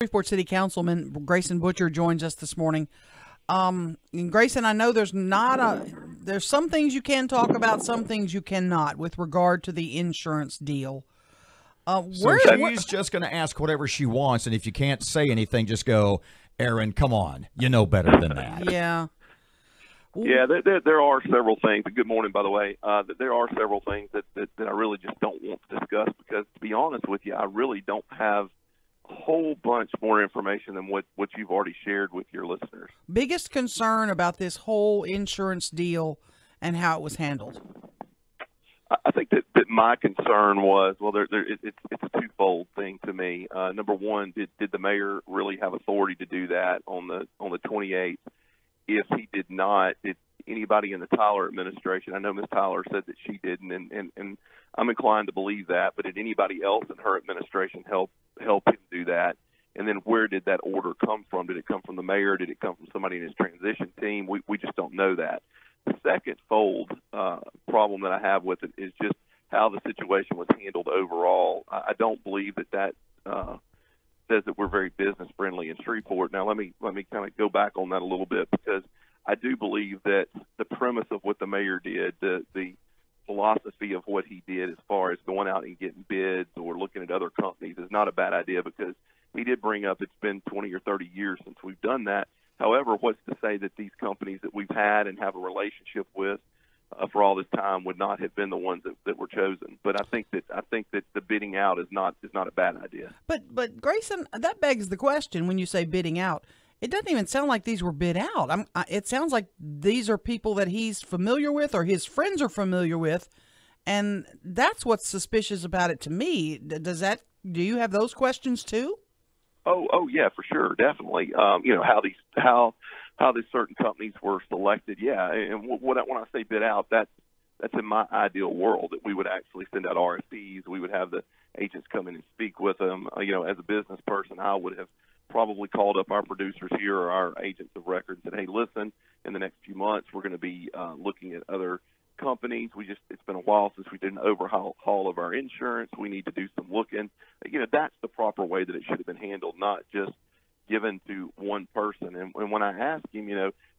Shreveport City Councilman Grayson Boucher joins us this morning. And Grayson, I know there's some things you can talk about, some things you cannot with regard to the insurance deal. So she's just going to ask whatever she wants, and if you can't say anything, just go, Aaron, come on. You know better than that. Yeah. Yeah, there are several things. Good morning, by the way. There are several things that I really just don't want to discuss because, to be honest with you, I really don't have a whole bunch more information than what you've already shared with your listeners. Biggest concern about this whole insurance deal and how it was handled? I think that my concern was, well, it's a twofold thing to me. Number one, did the mayor really have authority to do that on the 28th? If he did not, did anybody in the Tyler administration, I know Ms. Tyler said that she didn't, and I'm inclined to believe that, but did anybody else in her administration help him do that? And then where did that order come from? Did it come from the mayor? Did it come from somebody in his transition team? We just don't know that. The second fold problem that I have with it is just how the situation was handled overall. I don't believe that says that we're very business friendly in Shreveport. Now let me kind of go back on that a little bit, because I do believe that the premise of what the mayor did, the philosophy of what he did as far as going out and getting bids or looking at other companies is not a bad idea, because he did bring up it's been 20 or 30 years since we've done that. However, what's to say that these companies that we've had and have a relationship with for all this time would not have been the ones that were chosen? But I think that the bidding out is not a bad idea. But Grayson, that begs the question when you say bidding out. It doesn't even sound like these were bid out. It sounds like these are people that he's familiar with or his friends are familiar with, and that's what's suspicious about it to me. Do you have those questions too? Oh yeah, for sure, definitely. How these certain companies were selected. Yeah, and when I say bid out, that's in my ideal world, that we would actually send out RFPs. We would have the agents come in and speak with them. As a business person, I would have probably called up our producers here or our agents of record and said, hey, listen, in the next few months, we're going to be looking at other companies. It's been a while since we did an overhaul of our insurance. We need to do some looking. That's the proper way that it should have been handled, not just given to one person. And when I asked him,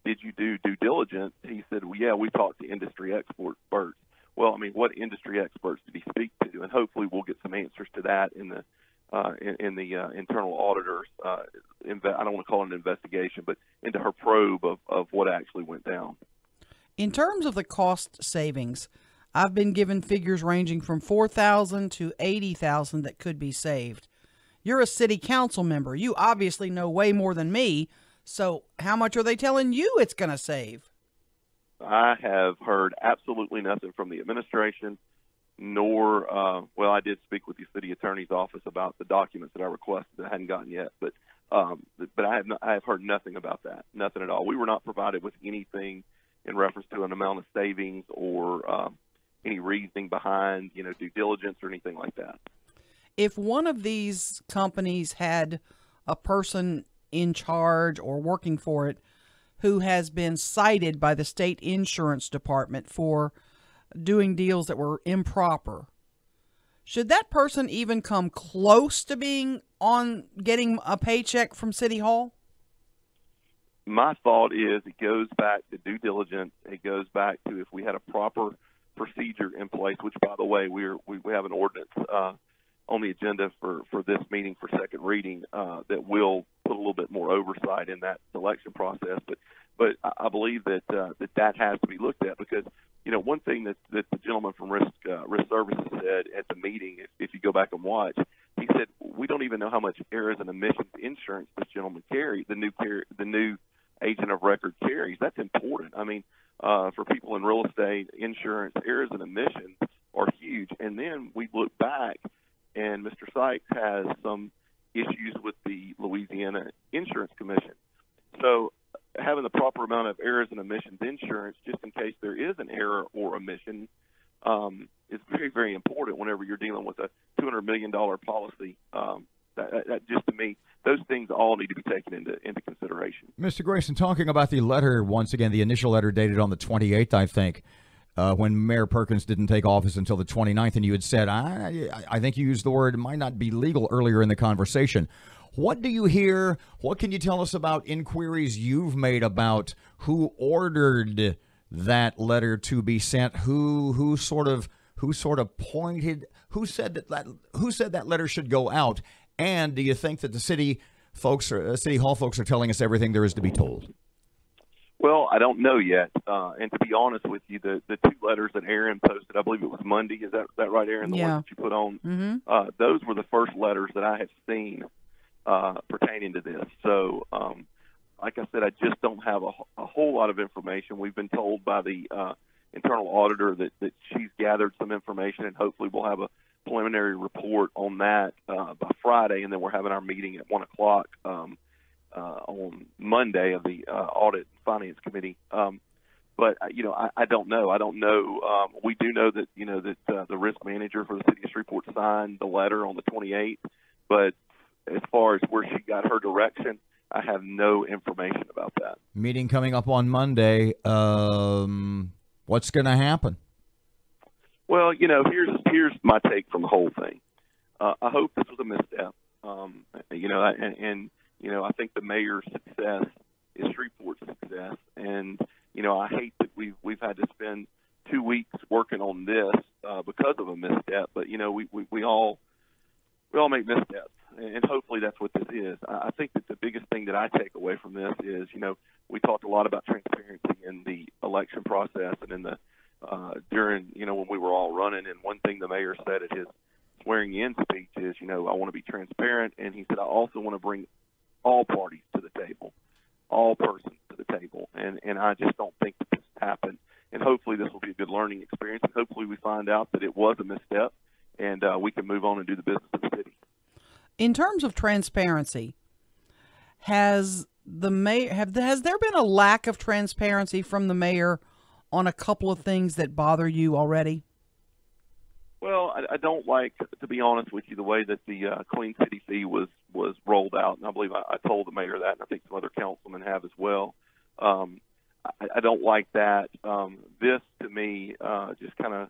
did you do due diligence? He said, well, yeah, we talked to industry experts. Well, what industry experts did he speak to? And hopefully we'll get some answers to that in the internal auditors. I don't want to call it an investigation, but into her probe of what actually went down. In terms of the cost savings, I've been given figures ranging from $4,000 to $80,000 that could be saved. You're a city council member. You obviously know way more than me. So how much are they telling you it's going to save? I have heard absolutely nothing from the administration, nor, I did speak with the city attorney's office about the documents that I requested that I hadn't gotten yet, but I have heard nothing about that, nothing at all. We were not provided with anything in reference to an amount of savings or any reasoning behind, due diligence or anything like that. If one of these companies had a person in charge or working for it who has been cited by the state insurance department for doing deals that were improper, should that person even come close to being getting a paycheck from City Hall? My thought is it goes back to due diligence. It goes back to if we had a proper procedure in place, which, by the way, we have an ordinance on the agenda for this meeting for second reading that will put a little bit more oversight in that selection process. But I believe that has to be looked at, because one thing that the gentleman from Risk Services said at the meeting, if you go back and watch, he said we don't even know how much errors and omissions insurance this gentleman carried. The new agent of record carries. That's important. For people in real estate, insurance, errors and omissions are huge. And then we look back, and Mr. Sykes has some issues with the Louisiana Insurance Commission. So having the proper amount of errors and omissions insurance, just in case there is an error or omission, is very, very important whenever you're dealing with a $200 million policy. That just, to me, those things all need to be taken into consideration. Mr. Grayson, talking about the letter, once again, the initial letter dated on the 28th, I think, when Mayor Perkins didn't take office until the 29th, and you had said, I think you used the word, it might not be legal earlier in the conversation. What do you hear? What can you tell us about inquiries you've made about who ordered that letter to be sent? Who sort of pointed? Who said that letter should go out? And do you think that the city hall folks are telling us everything there is to be told? Well, I don't know yet. And to be honest with you, the two letters that Aaron posted, I believe it was Monday. Is that right, Aaron? The one that you put on? Mm-hmm. Those were the first letters that I have seen pertaining to this. So, like I said, I just don't have a whole lot of information. We've been told by the internal auditor that she's gathered some information, and hopefully we'll have a preliminary report on that by Friday, and then we're having our meeting at 1 o'clock on Monday of the Audit and Finance Committee. But I don't know. I don't know. We do know that that the risk manager for the city of Shreveport signed the letter on the 28th. But as far as where she got her direction, I have no information about that. Meeting coming up on Monday. What's going to happen? Well, here's my take from the whole thing. I hope this was a misstep. I think the mayor's success is Shreveport's success, and I hate that we've had to spend 2 weeks working on this because of a misstep. But we all make missteps, and hopefully that's what this is. I think that the biggest thing that I take away from this is we talked a lot about transparency in the election process and in the during when we were all running. And one thing the mayor said at his swearing-in speech is I want to be transparent, and he said I also want to bring all parties to the table, all persons to the table, and I just don't think that this happened. And hopefully this will be a good learning experience, and hopefully we find out that it was a misstep, and we can move on and do the business of the city. In terms of transparency, has there been a lack of transparency from the mayor on a couple of things that bother you already? Well, I don't like, to be honest with you, the way that the Clean City fee was rolled out, and I believe I told the mayor that, and I think some other councilmen have as well. I don't like that. This, to me, just kind of,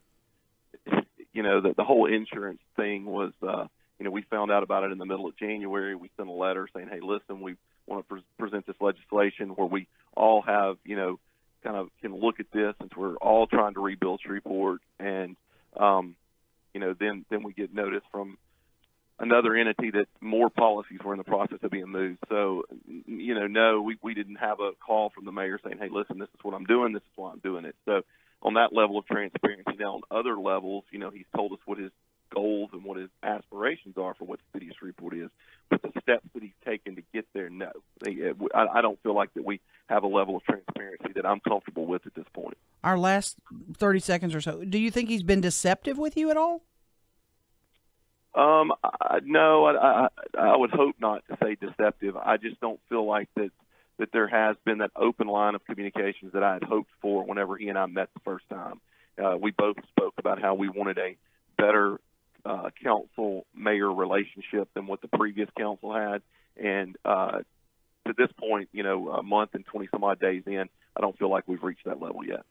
the whole insurance thing was, we found out about it in the middle of January. We sent a letter saying, hey, listen, we want to present this legislation where we all have, kind of can look at this, since we're all trying to rebuild Shreveport, and then we get notice from another entity that more policies were in the process of being moved. So, no, we didn't have a call from the mayor saying, hey, listen, this is what I'm doing, this is why I'm doing it. So on that level of transparency. Now on other levels, he's told us what his goals and what his aspirations are for what the city of Shreveport is. But the steps that he's taken to get there, no. I don't feel like that we have a level of transparency that I'm comfortable with at this point. Our last 30 seconds or so, do you think he's been deceptive with you at all? No, I would hope not to say deceptive. I just don't feel like that there has been that open line of communications that I had hoped for whenever he and I met the first time. We both spoke about how we wanted a better council-mayor relationship than what the previous council had. And to this point, a month and 20-some-odd days in, I don't feel like we've reached that level yet.